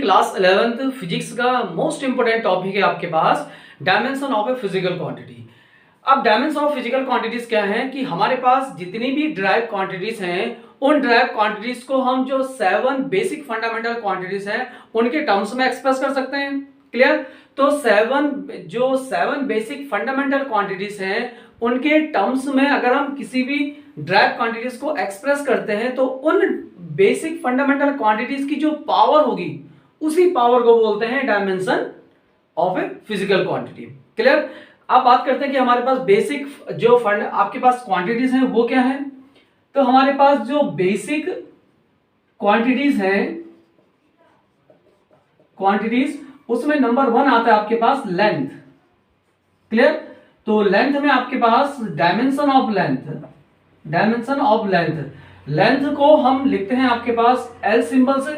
Class 11th physics का most important topic है आपके पास dimension of a physical quantity. अब डायमेंशन ऑफ फिजिकल क्वांटिटीज क्या है कि हमारे पास जितनी भी ड्राइव क्वांटिटीज हैं उन ड्राइव क्वांटिटीज को हम जो 7 बेसिक फंडामेंटल क्वांटिटीज हैं उनके टर्म्स में एक्सप्रेस कर सकते हैं। क्लियर? तो 7 बेसिक फंडामेंटल क्वांटिटीज हैं उनके टर्म्स में अगर हम किसी भी ड्राइव क्वांटिटीज को एक्सप्रेस करते हैं तो उन बेसिक फंडामेंटल क्वांटिटीज की जो पावर होगी उसी पावर को बोलते हैं dimension of a physical quantity. Clear? अब बात करते हैं कि हमारे पास बेसिक जो फंड आपके पास क्वांटिटीज हैं वो क्या है। तो हमारे पास जो बेसिक क्वांटिटीज हैं उसमें नंबर 1 आता है आपके पास लेंथ। क्लियर? तो लेंथ में आपके पास डायमेंशन ऑफ लेंथ को हम लिखते हैं आपके पास एल सिंबल से।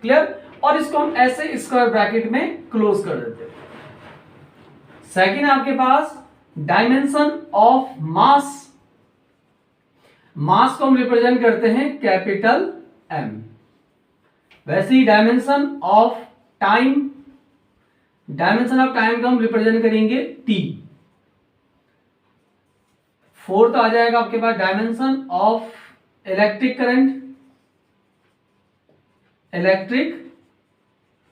क्लियर? और इसको हम ऐसे स्क्वायर ब्रैकेट में क्लोज कर देते हैं। सेकंड है आपके पास डायमेंशन ऑफ मास को हम रिप्रेजेंट करते हैं कैपिटल एम। वैसे ही डायमेंशन ऑफ टाइम को हम रिप्रेजेंट करेंगे टी। फोर्थ आ जाएगा आपके पास डायमेंशन ऑफ इलेक्ट्रिक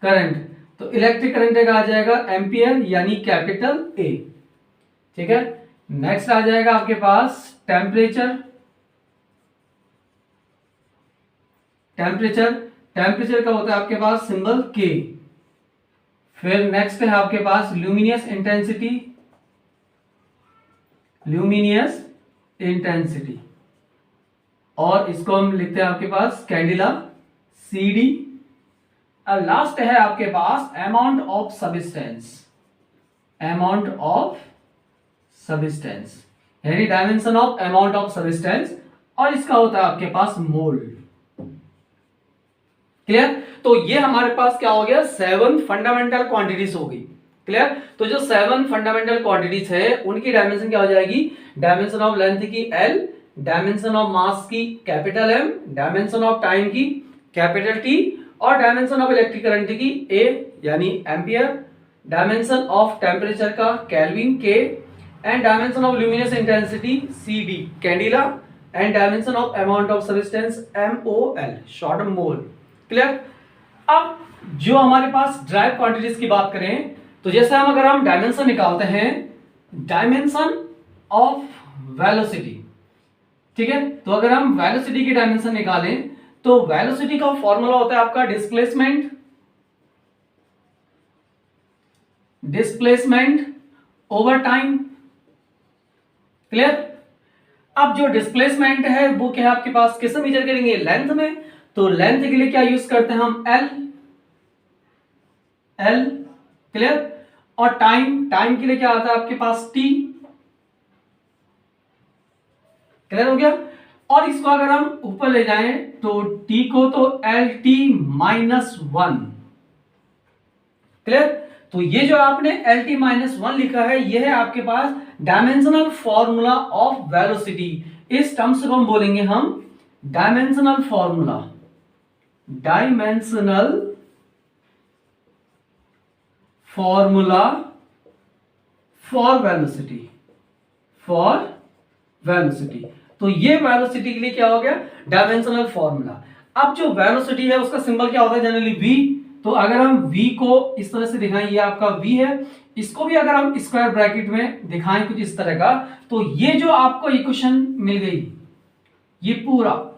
करंट। तो इलेक्ट्रिक करंट का आ जाएगा एम्पियर यानी कैपिटल ए। ठीक है? नेक्स्ट आ जाएगा आपके पास टेम्परेचर का होता है आपके पास सिंबल के। फिर नेक्स्ट है आपके पास ल्यूमिनियस इंटेंसिटी और इसको हम लिखते हैं आपके पास कैंडिला सी डी। लास्ट है आपके पास अमाउंट ऑफ सबिस्टेंस यानी dimension of amount of substance और इसका होता है आपके पास मोल। क्लियर? तो ये हमारे पास क्या हो गया 7 फंडामेंटल क्वांटिटीज हो गई। क्लियर? तो जो 7 फंडामेंटल क्वांटिटीज है उनकी डायमेंशन क्या हो जाएगी, डायमेंशन ऑफ लेंथ की एल, डायमेंशन ऑफ मास की capital M, dimension of time की कैपिटल टी और डायमेंशन ऑफ इलेक्ट्रिक करंट की ए यानी एम्पियर, डायमेंशन ऑफ टेम्परेचर का kelvin K and dimension of luminous intensity C D candela and dimension of amount of substance MOL short mole. Clear? अब जो हमारे पास drive quantities की बात करें तो जैसे अगर हम डायमेंशन निकालते हैं डायमेंशन ऑफ वेलोसिटी। ठीक है? तो अगर हम वेलोसिटी की डायमेंशन निकालें तो वेलोसिटी का फॉर्मूला होता है आपका डिस्प्लेसमेंट ओवर टाइम। क्लियर? अब जो डिस्प्लेसमेंट है वो क्या है आपके पास, किस में मेजर करेंगे, लेंथ में। तो लेंथ के लिए क्या यूज करते हैं हम एल। क्लियर? और टाइम के लिए क्या आता है आपके पास टी। क्लियर हो गया? और इसको अगर हम ऊपर ले जाएं तो टी को तो LT-1। क्लियर? तो ये जो आपने LT-1 लिखा है ये है आपके पास डायमेंशनल फॉर्मूला ऑफ वेलोसिटी। इस टर्म्स को हम बोलेंगे हम डायमेंशनल फॉर्मूला फॉर वेलोसिटी। तो ये वेलोसिटी के लिए क्या हो गया, डायमेंशनल फॉर्मूला। अब जो वेलोसिटी है उसका सिंबल क्या होता है जनरली v। तो अगर हम v को इस तरह से दिखाएं, ये आपका v है, इसको भी अगर हम स्क्वायर ब्रैकेट में दिखाएं कुछ इस तरह का, तो ये जो आपको इक्वेशन मिल गई ये पूरा,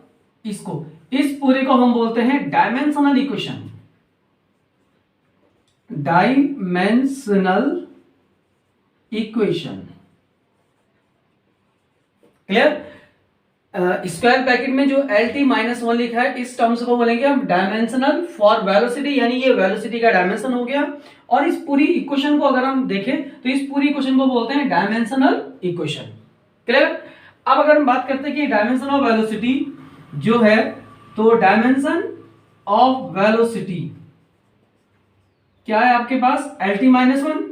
इस पूरे को हम बोलते हैं dimensional equation. Clear? Square bracket में जो LT-1 लिखा है इस टर्म्स को बोलेंगे हम डायमेंशनल फॉर वेलोसिटी, यानी ये वेलोसिटी का डायमेंशन हो गया। और इस पूरी इक्वेशन को अगर हम देखें तो इस पूरी इक्वेशन को बोलते हैं डायमेंशनल इक्वेशन। क्लियर? अब अगर हम बात करते हैं कि डायमेंशन ऑफ वेलोसिटी जो है, तो डायमेंशन ऑफ वेलोसिटी क्या है आपके पास LT-1।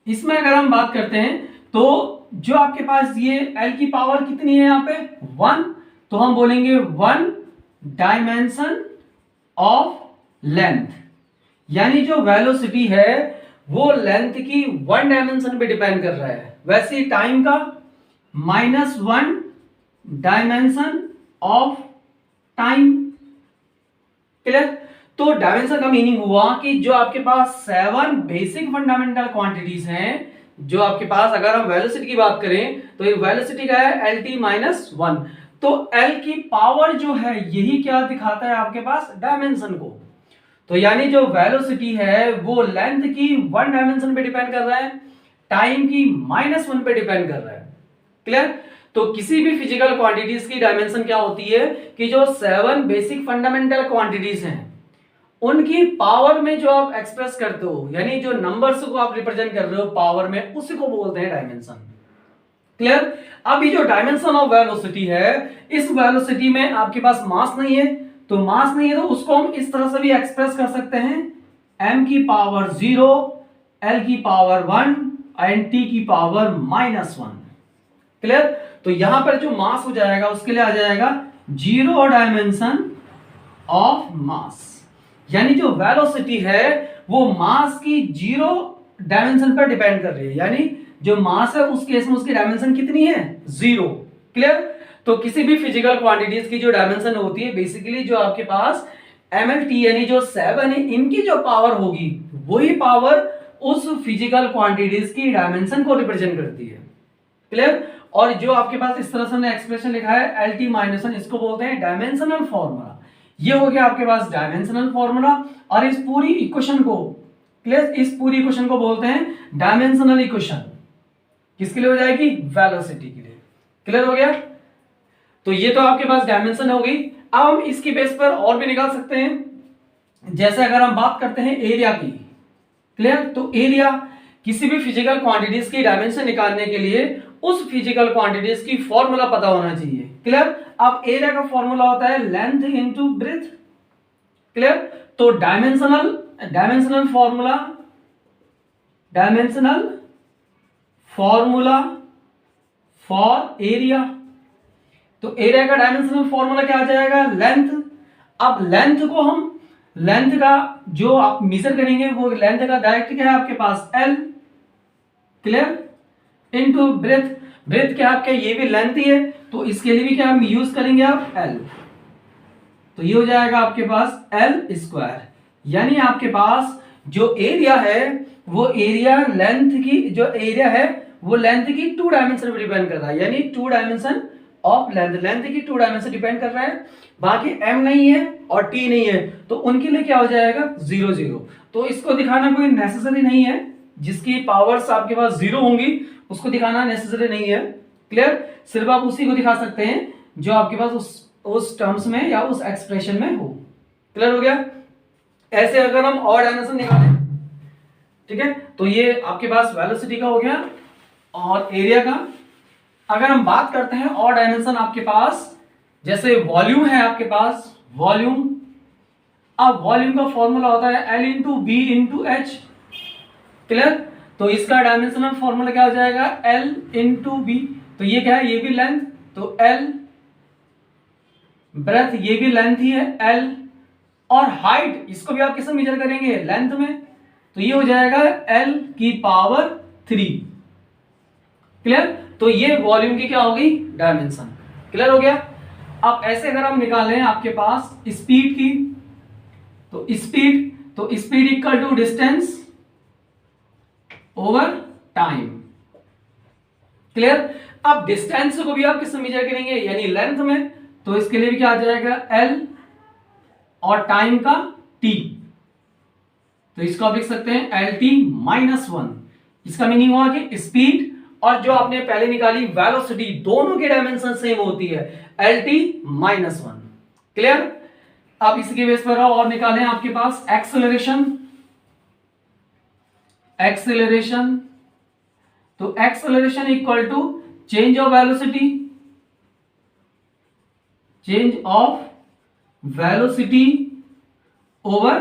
इसमें अगर हम बात करते हैं तो जो आपके पास ये L की पावर कितनी है यहाँ पे 1, तो हम बोलेंगे 1 डायमेंशन ऑफ लेंथ, यानी जो वेलोसिटी है वो लेंथ की वन डायमेंशन पे डिपेंड कर रहा है, वैसे टाइम का -1 डायमेंशन ऑफ टाइम। क्लियर? तो डायमेंशन का मीनिंग हुआ कि जो आपके पास 7 बेसिक फंडामेंटल क्वांटिटीज हैं, जो आपके पास, अगर हम वेलोसिटी की बात करें तो ये वेलोसिटी का है LT-1, तो L की पावर जो है यही क्या दिखाता है आपके पास, डायमेंशन को। तो यानी जो वेलोसिटी है वो लेंथ की 1 डायमेंशन पे डिपेंड कर रहा है, टाइम की -1 पे डिपेंड कर रहा है। क्लियर? तो किसी भी फिजिकल क्वांटिटीज की डायमेंशन क्या होती है कि जो 7 बेसिक फंडामेंटल क्वांटिटीज हैं उनकी पावर में जो आप एक्सप्रेस करते हो, यानी जो नंबर्स को आप रिप्रेजेंट कर रहे हो पावर में, उसी को बोलते हैं डायमेंशन। क्लियर? अभी जो डायमेंशन ऑफ वेलोसिटी है, इस वेलोसिटी में आपके पास मास नहीं है, तो मास नहीं है तो उसको हम इस तरह से भी एक्सप्रेस कर सकते हैं, m की पावर 0, l की पावर 1 एंड t की पावर -1। क्लियर? तो यहां पर जो मास हो जाएगा उसके लिए आ जाएगा 0 डायमेंशन ऑफ मास, यानी जो वेलोसिटी है वो मास की 0 डायमेंशन पर डिपेंड कर रही है, यानी जो मास है उस केस में उसकी डायमेंशन कितनी है, 0। क्लियर? तो किसी भी फिजिकल क्वांटिटीज की जो डायमेंशन होती है बेसिकली जो आपके पास MLT यानी जो 7 है, इनकी जो पावर होगी वही पावर उस फिजिकल क्वांटिटीज की डायमेंशन को रिप्रेजेंट करती है। क्लियर? और जो आपके पास इस तरह से एक्सप्रेशन लिखा है LT-1, इसको बोलते हैं डायमेंशनल फॉर्मूला। ये हो गया आपके पास डायमेंशनल फॉर्मूला, और इस पूरी इक्वेशन को, क्लियर, इस पूरी इक्वेशन को बोलते हैं डायमेंशनल इक्वेशन। किसके लिए हो जाएगी, वेलोसिटी के लिए। क्लियर हो गया? तो ये तो आपके पास डायमेंशन हो गई। अब हम इसकी बेस पर और भी निकाल सकते हैं, जैसे अगर हम बात करते हैं एरिया की। क्लियर? तो एरिया, किसी भी फिजिकल क्वांटिटीज की डायमेंशन निकालने के लिए उस फिजिकल क्वांटिटीज की फॉर्मूला पता होना चाहिए। क्लियर? अब एरिया का फॉर्मूला होता है लेंथ इनटू ब्रेथ। क्लियर? तो डायमेंशनल फॉर्मूला फॉर एरिया, तो एरिया का डायमेंशनल फॉर्मूला क्या आ जाएगा, लेंथ। अब लेंथ का जो आप मेजर करेंगे वो लेंथ का डायरेक्ट क्या है आपके पास, L। क्लियर? इनटू ब्रेथ क्या आपके, ये भी लेंथ ही है, तो इसके लिए भी क्या हम यूज करेंगे आप, L। तो ये हो जाएगा आपके पास L², यानी आपके पास जो एरिया है वो एरिया लेंथ की, जो एरिया है वो लेंथ की 2 डायमेंशन पर डिपेंड कर रहा है, यानी 2 डायमेंशन ऑफ लेंथ की 2 डायमेंशन डिपेंड कर रहा है। बाकी m नहीं है और t नहीं है, तो उनके लिए क्या हो जाएगा, 0 0। तो इसको दिखाना कोई नेसेसरी नहीं है, जिसकी पावर्स आपके पास 0 होंगी उसको दिखाना नेसेसरी नहीं है। क्लियर? सिर्फ आप उसी को दिखा सकते हैं जो आपके पास उस टर्म्स में या उस एक्सप्रेशन में हो। क्लियर हो गया? ऐसे अगर हम और डायमेंशन निकालें, ठीक है, तो ये आपके पास वेलोसिटी का हो गया और एरिया का। अगर हम बात करते हैं और डायमेंशन आपके पास, जैसे वॉल्यूम है आपके पास, वॉल्यूम। अब वॉल्यूम का फॉर्मूला होता है L into B into H. Clear? तो इसका डायमेंशनल फॉर्मूला क्या हो जाएगा, L इंटू बी। तो ये क्या है, ये भी लेंथ, तो L। ब्रेथ, ये भी लेंथ ही है, L। और हाइट, इसको भी आप किससे मेजर करेंगे, लेंथ में, तो ये हो जाएगा L की पावर 3। क्लियर? तो ये वॉल्यूम की क्या होगी, डायमेंशन। क्लियर हो गया? अब ऐसे अगर हम निकालें आपके पास स्पीड की, तो speed equal to distance over time. Clear? अब डिस्टेंस को भी आप किससे मेजर करेंगे, यानी लेंथ में, तो इसके लिए भी क्या आ जाएगा, L और टाइम का T। तो इसको आप लिख सकते हैं LT-1। इसका मीनिंग हुआ कि स्पीड और जो आपने पहले निकाली वेलोसिटी, दोनों की डायमेंशन सेम होती है, LT-1। क्लियर? अब इसके बेस पर और निकालें आपके पास एक्सेलरेशन। तो acceleration equal to change of velocity over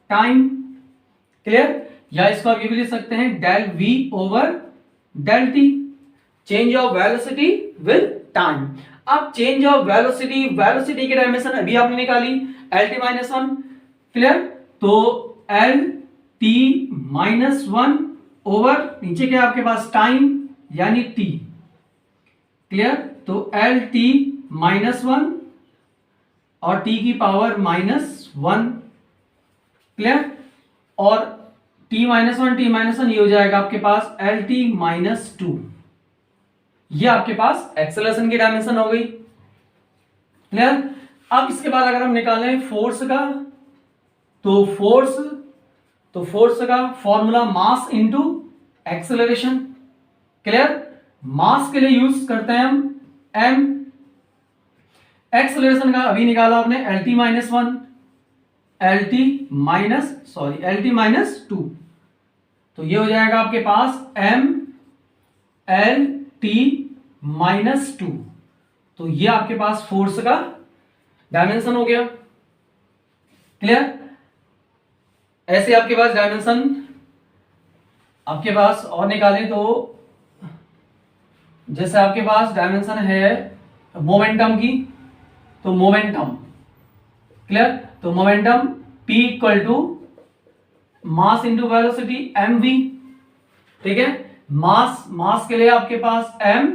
time. Clear? या इसको आप ये भी लिख सकते हैं del V over del T, change of velocity with time. अब चेंज ऑफ वेलोसिटी की डायमेंशन अभी आपने निकाली LT-1। क्लियर? तो L T minus one over नीचे क्या आपके पास टाइम यानी टी। क्लियर? तो एल टी माइनस वन और टी की पावर माइनस वन। क्लियर? और टी माइनस वन ये हो जाएगा आपके पास एल टी माइनस टू। ये आपके पास एक्सेलरेशन की डायमेंशन हो गई। क्लियर? अब इसके बाद अगर हम निकालें फोर्स का, तो फोर्स का formula mass into acceleration. Clear? Mass के लिए यूज करते हैं हम m। एक्सेलरेशन का अभी निकाला आपने L T minus one, L T minus to. तो ये हो जाएगा आपके पास m L T minus to. तो ये आपके पास फोर्स का डायमेंशन हो गया। क्लियर? ऐसे आपके पास डायमेंशन आपके पास और निकालें तो जैसे आपके पास डायमेंशन है मोमेंटम की, तो मोमेंटम। क्लियर? तो momentum P equal to mass into velocity M V. ठीक है? मास के लिए आपके पास m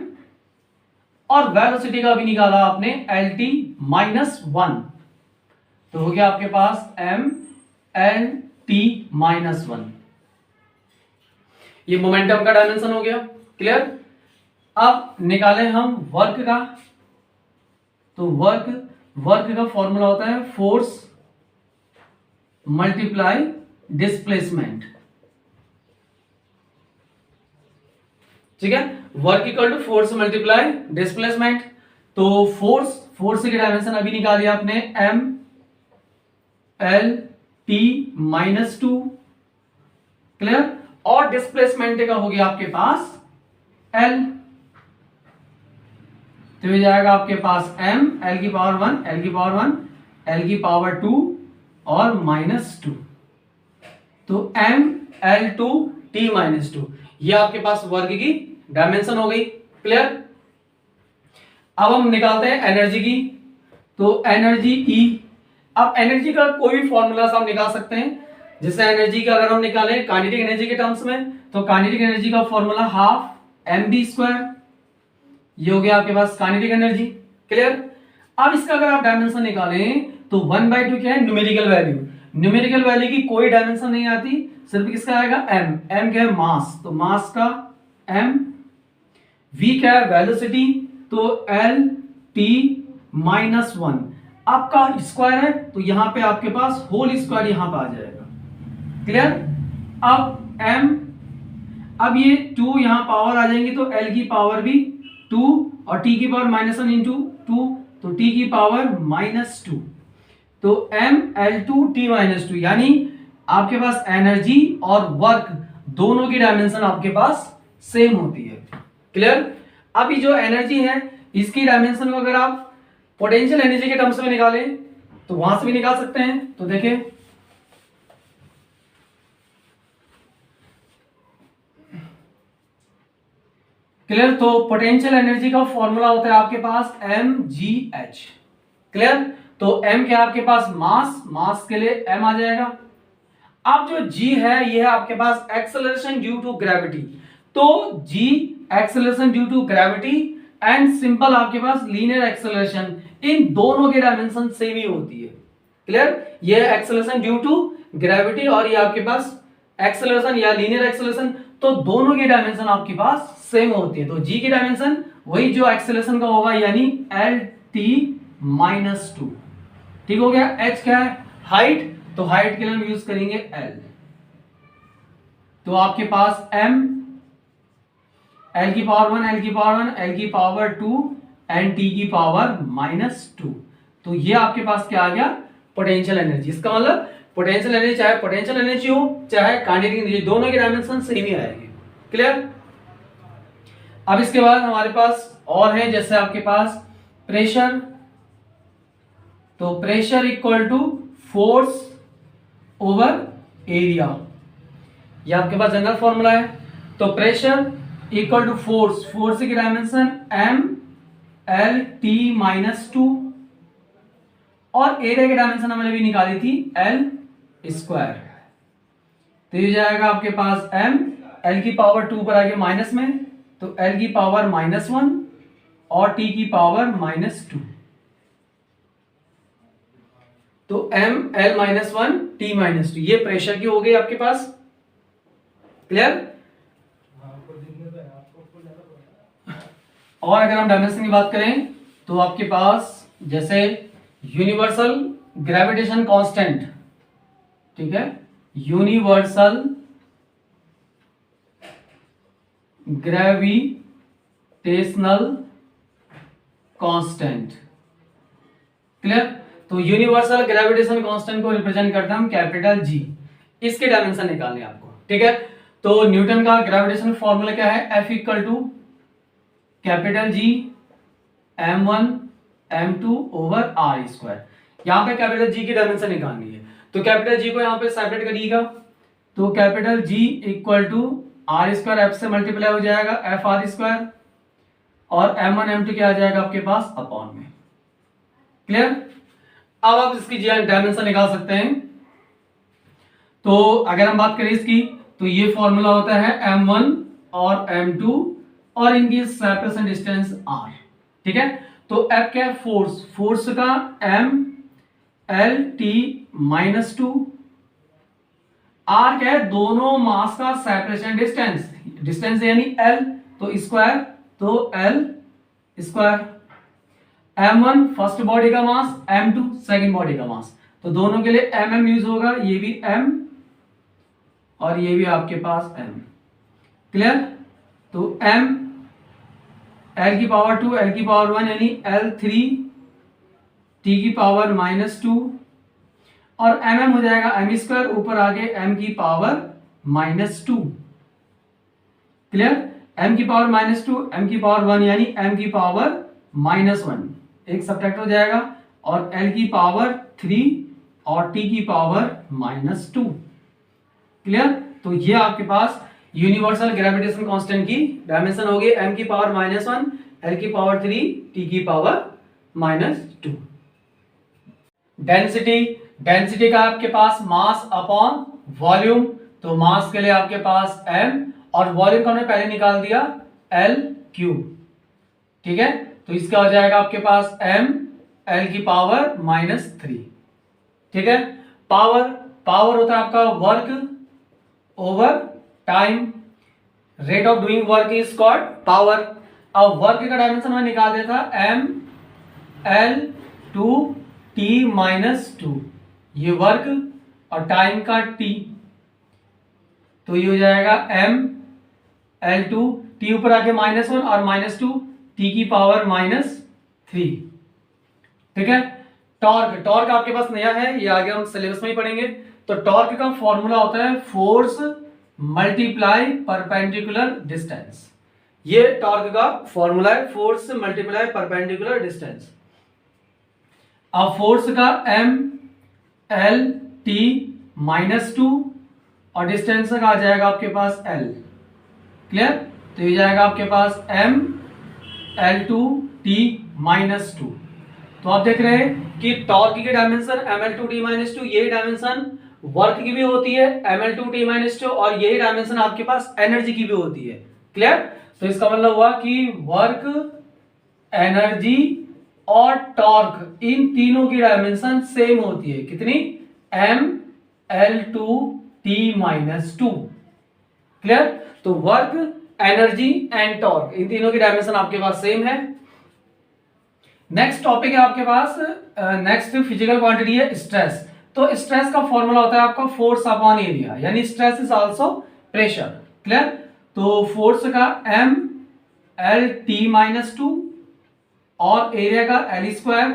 और वेलोसिटी का भी निकाला आपने एल टी माइनस वन। तो हो गया आपके पास m L T minus one. ये मोमेंटम का डायमेंशन हो गया। क्लियर? अब निकालें हम वर्क का, तो वर्क का फॉर्मूला होता है फोर्स मल्टीप्लाई डिस्प्लेसमेंट। ठीक है? Work equal to force multiply displacement. तो फोर्स की डायमेंशन अभी निकाली आपने m L T minus two. Clear? और डिस्प्लेसमेंट का हो गया आपके पास l। तो ये जाएगा आपके पास m एल की पावर वन, एल की पावर वन, एल की पावर टू और माइनस टू। तो m L two T minus to, ये आपके पास वर्क की डायमेंशन हो गई। क्लियर? अब हम निकालते हैं एनर्जी की, तो एनर्जी E। अब एनर्जी का कोई भी फॉर्मूला हम निकाल सकते हैं। जैसे एनर्जी का अगर हम निकालें काइनेटिक एनर्जी के टर्म्स में, तो काइनेटिक एनर्जी का फॉर्मूला हाफ mv स्क्वायर। ये हो गया आपके पास काइनेटिक एनर्जी। क्लियर? अब इसका अगर आप डायमेंशन निकालें तो 1/2 क्या है? Numerical value. न्यूमेरिकल वैल्यू की कोई डायमेंशन नहीं आती, सिर्फ किसका आएगा m क्या है? मास। तो मास का m। v क्या है? वेलोसिटी। तो एल टी माइनस वन। आपका स्क्वायर है तो यहां पे आपके पास होल स्क्वायर यहां पे आ जाएगा। क्लियर? अब m, अब ये 2 यहां पावर आ जाएंगी तो l की पावर भी 2 और t की पावर माइनस वन इंटू 2, तो t की पावर माइनस 2। तो m L two T minus to, यानी आपके पास एनर्जी और वर्क दोनों की डायमेंशन आपके पास सेम होती है। क्लियर? अभी जो एनर्जी है इसकी डायमेंशन को अगर आप पोटेंशियल एनर्जी के टर्म्स में निकालें तो वहां से भी निकाल सकते हैं। तो देखिए क्लियर? तो पोटेंशियल एनर्जी का फॉर्मूला होता है आपके पास mgh। क्लियर? तो m क्या आपके पास? मास के लिए m आ जाएगा। अब जो g है ये है आपके पास एक्सेलरेशन ड्यू टू ग्रेविटी। तो g acceleration due to gravity and simple आपके पास लीनियर एक्सेलरेशन, इन दोनों की डायमेंशन सेम ही होती है। क्लियर? ये एक्सेलरेशन ड्यू टू ग्रेविटी और ये आपके पास एक्सेलरेशन या लीनियर एक्सेलरेशन, तो दोनों की डायमेंशन आपके पास सेम होती है। तो g की डायमेंशन वही जो एक्सेलरेशन का होगा, यानी एल टी माइनस टू। ठीक हो गया? h क्या है? हाइट। तो हाइट के लिए हम यूज करेंगे l। तो आपके पास m l की पावर वन, l की पावर वन, l की पावर टू एंड t की पावर माइनस टू। तो ये आपके पास क्या आ गया? Potential energy. इसका मतलब पोटेंशियल एनर्जी चाहे पोटेंशियल एनर्जी हो चाहे काइनेटिक एनर्जी, दोनों की डायमेंशन सेम ही आएगी। क्लियर? अब इसके बाद हमारे पास और है, जैसे आपके पास प्रेशर। तो pressure equal to force over area, ये आपके पास जनरल फॉर्मूला है। तो प्रेशर इक्वल टू फोर्स की dimension m L T minus two और एरिया की डायमेंशन हमने भी निकाली थी l स्क्वायर। तो ये जाएगा आपके पास m, l की पावर 2 पर आगे माइनस में, तो l की पावर -1 और t की पावर -2। तो m l -1 t -2 ये प्रेशर की हो गई आपके पास। क्लियर? और अगर हम डायमेंशन की बात करें तो आपके पास जैसे यूनिवर्सल ग्रेविटेशन कांस्टेंट, ठीक है, यूनिवर्सल ग्रेविटेशनल कांस्टेंट। क्लियर? तो यूनिवर्सल ग्रेविटेशन कांस्टेंट को रिप्रेजेंट करते हैं हम कैपिटल जी। इसके डायमेंशन निकालने आपको, ठीक है। तो न्यूटन का ग्रेविटेशन फॉर्मूला क्या है? F equal to capital G m1 m2 over r square. यहां पे कैपिटल जी की डायमेंशन निकालनी है, तो कैपिटल जी को यहां पे सेपरेट करिएगा। तो capital G equal to R square F से मल्टीप्लाई हो जाएगा एफ आर स्क्वायर, और m1 m2 क्या आ जाएगा आपके पास अपॉन में। क्लियर? अब आप इसकी डायमेंशन निकाल सकते हैं। तो अगर हम बात करें इसकी, तो ये फॉर्मूला होता है m1 और m2 और इनकी सेपरेशन डिस्टेंस r, ठीक है। तो F क्या है? फोर्स। फोर्स का m l t -2, r क्या है? दोनों मास का सेपरेशन डिस्टेंस, डिस्टेंस यानी l, तो स्क्वायर, तो l square. m1 first body का मास, m2 सेकंड बॉडी का मास, तो दोनों के लिए mm यूज होगा, ये भी m और ये भी आपके पास m। क्लियर? तो m l की पावर 2 l की पावर 1 यानी l3 t की पावर -2, और mm हो जाएगा m स्क्वायर, ऊपर आगे m की पावर -2। क्लियर? m की पावर -2 m की पावर 1 यानी m की पावर -1, एक सब्ट्रैक्ट हो जाएगा, और l की पावर 3 और t की पावर -2। क्लियर? तो ये आपके पास यूनिवर्सल ग्रेविटेशन कांस्टेंट की डायमेंशन हो गई, m की पावर -1 l की पावर 3 t की पावर -2। डेंसिटी, डेंसिटी का आपके पास मास अपॉन वॉल्यूम, तो मास के लिए आपके पास m और वॉल्यूम का हमने पहले निकाल दिया L3, ठीक है। तो इसका हो जाएगा आपके पास m l की पावर -3, ठीक है। पावर, पावर होता है आपका work over time, rate of doing work is called power. अब वर्क का डायमेंशन में निकाल दिया था m l 2 t -2, ये वर्क, और टाइम का t, तो ये हो जाएगा m l2 t ऊपर आके -1 और -2 t की पावर -3, ठीक है। टॉर्क, टॉर्क आपके पास नया है, ये आगे हम सिलेबस में ही पढ़ेंगे। तो टॉर्क का फॉर्मूला होता है फोर्स मल्टीप्लाई परपेंडिकुलर डिस्टेंस, ये टॉर्क का फॉर्मूला है, फोर्स मल्टीप्लाई परपेंडिकुलर डिस्टेंस। अब फोर्स का m l t -2 और डिस्टेंस का आ जाएगा आपके पास l। क्लियर? तो ये जाएगा आपके पास m l2 t -2। तो आप देख रहे हैं कि टॉर्क की डायमेंशन ml2 t -2, यही डायमेंशन वर्क की भी होती है ml2 t -2, और यही डायमेंशन आपके पास एनर्जी की भी होती है। क्लियर? तो इसका मतलब हुआ कि वर्क, एनर्जी और टॉर्क, इन तीनों की डायमेंशन सेम होती है। कितनी? m l2 t -2। क्लियर? तो वर्क, एनर्जी एंड टॉर्क, इन तीनों की डायमेंशन आपके पास सेम है। नेक्स्ट टॉपिक है आपके पास, नेक्स्ट फिजिकल क्वांटिटी है स्ट्रेस। तो स्ट्रेस का फॉर्मूला होता है आपका फोर्स अपॉन एरिया, यानी stress is also pressure. Clear? तो फोर्स का m l t -2 और एरिया का l स्क्वायर,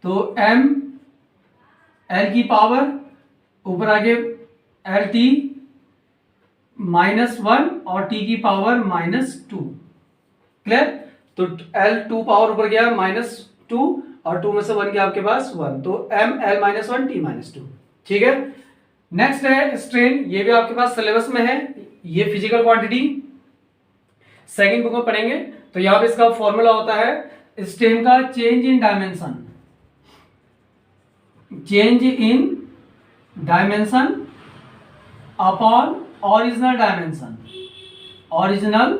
तो m l की पावर ऊपर आगे l t -1 और t की पावर -2। क्लियर? तो l2 पावर ऊपर गया -2 और 2 में से 1 गया आपके पास 1, तो m l -1 t -2, ठीक है। नेक्स्ट है स्ट्रेन, ये भी आपके पास सिलेबस में है, ये फिजिकल क्वांटिटी सेकंड बुक में पढ़ेंगे। तो यहां पे इसका फॉर्मूला होता है स्ट्रेन का change in dimension, change in dimension upon original dimension, original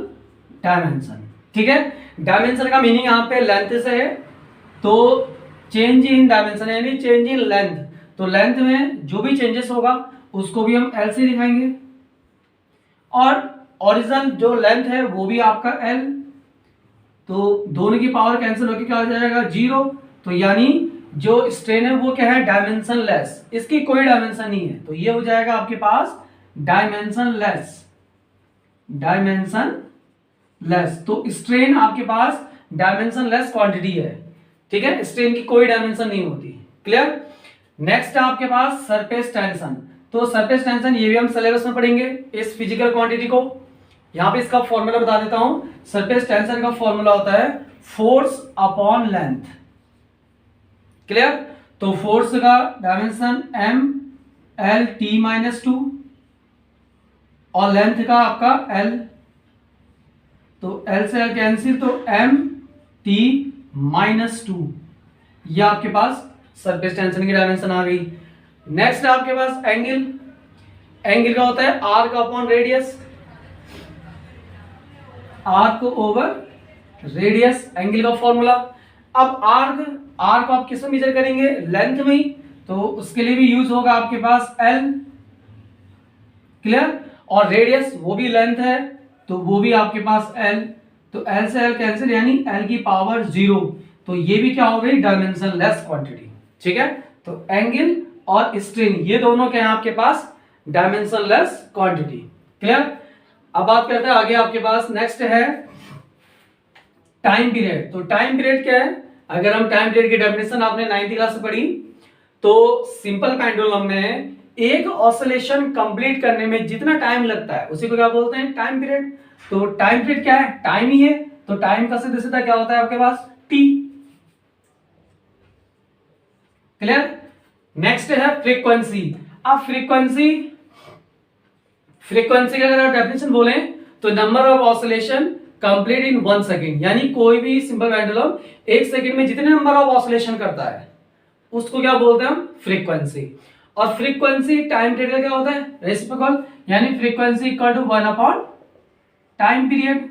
dimension. ठीक है, डायमेंशन का मीनिंग यहाँ पे लेंथ से है, तो चेंज इन डायमेंशन यानी चेंज इन लेंथ, तो लेंथ में जो भी चेंजेस होगा उसको भी हम एल से दिखाएंगे, और ओरिजिनल जो लेंथ है वो भी आपका एल, तो दोनों की पावर कैंसिल होकर क्या हो जाएगा 0। तो यानी जो स्ट्रेन है वो क्या है डायमेंशन लेस, इसकी कोई डायमेंशन नहीं है, तो ये हो जाएगा आपके पास डायमेंशन लेस, डायमेंशन लेस। तो स्ट्रेन आपके पास डायमेंशन लेस क्वांटिटी है। ठीक है, स्ट्रेन की कोई डायमेंशन नहीं होती। क्लियर। नेक्स्ट है आपके पास सरफेस टेंशन। तो सरफेस टेंशन ये भी हम सिलेबस में पढ़ेंगे इस फिजिकल क्वांटिटी को। यहां पे इसका फॉर्मूला बता देता हूं। सरफेस टेंशन का फॉर्मूला होता है फोर्स अपॉन लेंथ। क्लियर। तो फोर्स का dimension M L T minus 2 और लेंथ का आपका एल, तो एल से एल कैंसिल, तो एम टी माइनस 2, ये आपके पास सरफेस टेंशन की डायमेंशन आ गई। नेक्स्ट है आपके पास एंगल। एंगल का होता है arc upon radius, arc over radius, angle का फॉर्मूला। अब आर्क को आप किस में मेजर करेंगे लेंथ में ही, तो उसके लिए भी यूज होगा आपके पास एल। क्लियर। और रेडियस वो भी लेंथ है, तो वो भी आपके पास एल, तो एल से एल कैंसिल यानी एल की पावर 0, तो ये भी क्या हो गई डायमेंशन लेस क्वांटिटी। ठीक है, तो एंगल और स्ट्रेन ये दोनों क्या है आपके पास डायमेंशन लेस क्वांटिटी। क्लियर। अब बात करते हैं आगे आपके पास नेक्स्ट है टाइम पीरियड। तो टाइम पीरियड क्या है, अगर हम टाइम पीरियड की डेफिनेशन आपने 9th क्लास से पढ़ी, तो सिंपल पेंडुलम में एक ऑसिलेशन कंप्लीट करने में जितना टाइम लगता है उसी को क्या बोलते हैं टाइम पीरियड। तो टाइम पीरियड क्या है टाइम ही है, तो टाइम का सीधा सीधा क्या होता है आपके पास टी। क्लियर। नेक्स्ट है फ्रीक्वेंसी। अब फ्रीक्वेंसी का अगर आप डेफिनेशन बोले तो number of oscillation complete in 1 second, यानी कोई भी सिंपल पेंडुलम 1 सेकेंड में जितने नंबर ऑफ ऑसिलेशन करता है उसको क्या बोलते हैं हम फ्रीक्वेंसी। और फ्रीक्वेंसी टाइम पीरियड का क्या होता है रेसिप्रोकल, यानी frequency equal to 1 upon time period.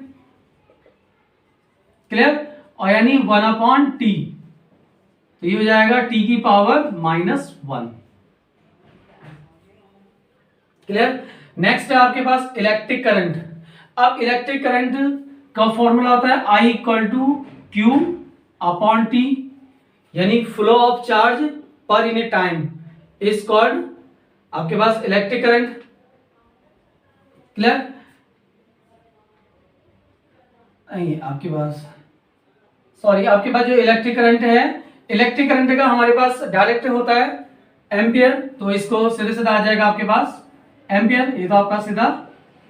Clear. और यानी 1 अपॉन टी, तो ये हो जाएगा टी की पावर -1। क्लियर। नेक्स्ट है आपके पास इलेक्ट्रिक करंट। अब इलेक्ट्रिक करंट का फॉर्मूला होता है I equal to Q upon T, यानी flow of charge per unit time is called आपके पास इलेक्ट्रिक करंट। क्लियर। आपके पास आपके पास जो इलेक्ट्रिक करंट है, इलेक्ट्रिक करंट का हमारे पास डायरेक्ट होता है एम्पियर, तो इसको सीधे सीधा आ जाएगा आपके पास एम्पियर, ये तो आपका सीधा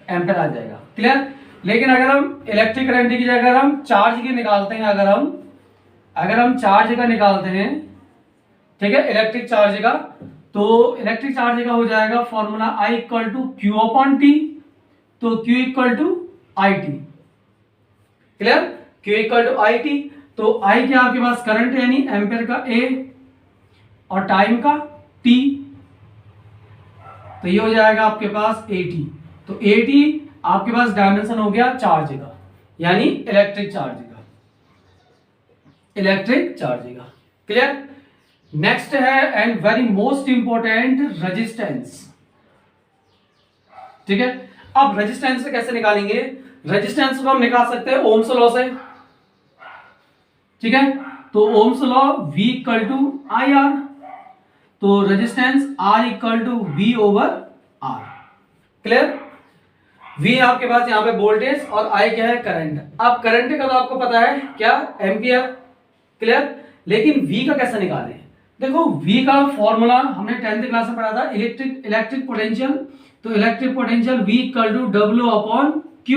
एम्पियर आ जाएगा। क्लियर। लेकिन अगर हम इलेक्ट्रिक करंट की जगह अगर हम चार्ज की निकालते हैं, अगर हम चार्ज का निकालते हैं, ठीक है, इलेक्ट्रिक चार्ज का, तो इलेक्ट्रिक चार्ज का हो जाएगा formula I equal to Q upon T, तो Q equal to I T. Clear. Q equal to I T, तो I क्या आपके पास करंट है यानी एम्पियर का A और टाइम का T, तो ये हो जाएगा आपके पास AT। तो AT आपके पास डायमेंशन हो गया चार्ज का, यानी इलेक्ट्रिक चार्ज का, इलेक्ट्रिक चार्ज का। क्लियर। नेक्स्ट है and very most important resistance. ठीक है। अब रेजिस्टेंस से कैसे निकालेंगे, रेजिस्टेंस को हम निकाल सकते हैं ओम्स लॉ से। ठीक है, तो ohm's law V equal to I R, तो resistance R equal to V over R। Clear. V आपके पास यहाँ पे वोल्टेज और I क्या है करंट। अब करंट का तो आपको पता है क्या एम्पियर। क्लियर। लेकिन V का कैसे निकालें, देखो V का फॉर्मूला हमने 10th क्लास में पढ़ा था, इलेक्ट्रिक पोटेंशियल, तो electric potential V equal to W upon Q।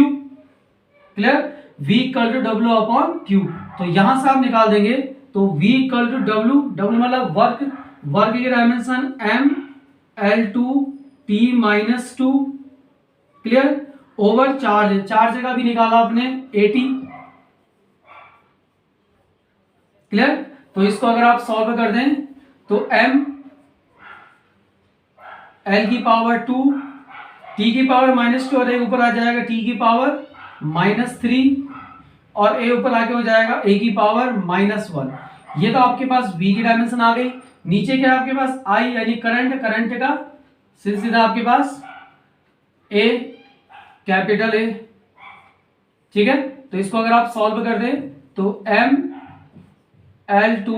Clear. V equal to W upon Q, तो यहां से आप निकाल देंगे, तो V इक्वल टू W मतलब वर्क की dimension M L2 T minus 2। Clear. Over charge का भी निकाला आपने 80। क्लियर। तो इसको अगर आप सॉल्व कर दें तो M L की पावर 2, T की पावर -2 और A ऊपर आ जाएगा T की पावर -3 और A ऊपर आके हो जाएगा A की पावर -1। ये तो आपके पास V की डायमेंशन आ गई। नीचे क्या है आपके पास I यानी करंट, करंट का सीधा आपके पास A, कैपिटल A। ठीक है, तो इसको अगर आप सॉल्व कर दें तो M L2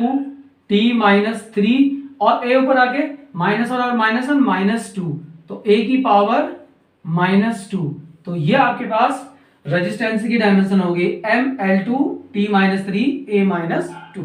T -3 और A ऊपर आके -1 और -1 -2 तो A की पावर -2। तो ये आपके पास रेजिस्टेंस की डायमेंशन होगी ML2 T -3 A -2।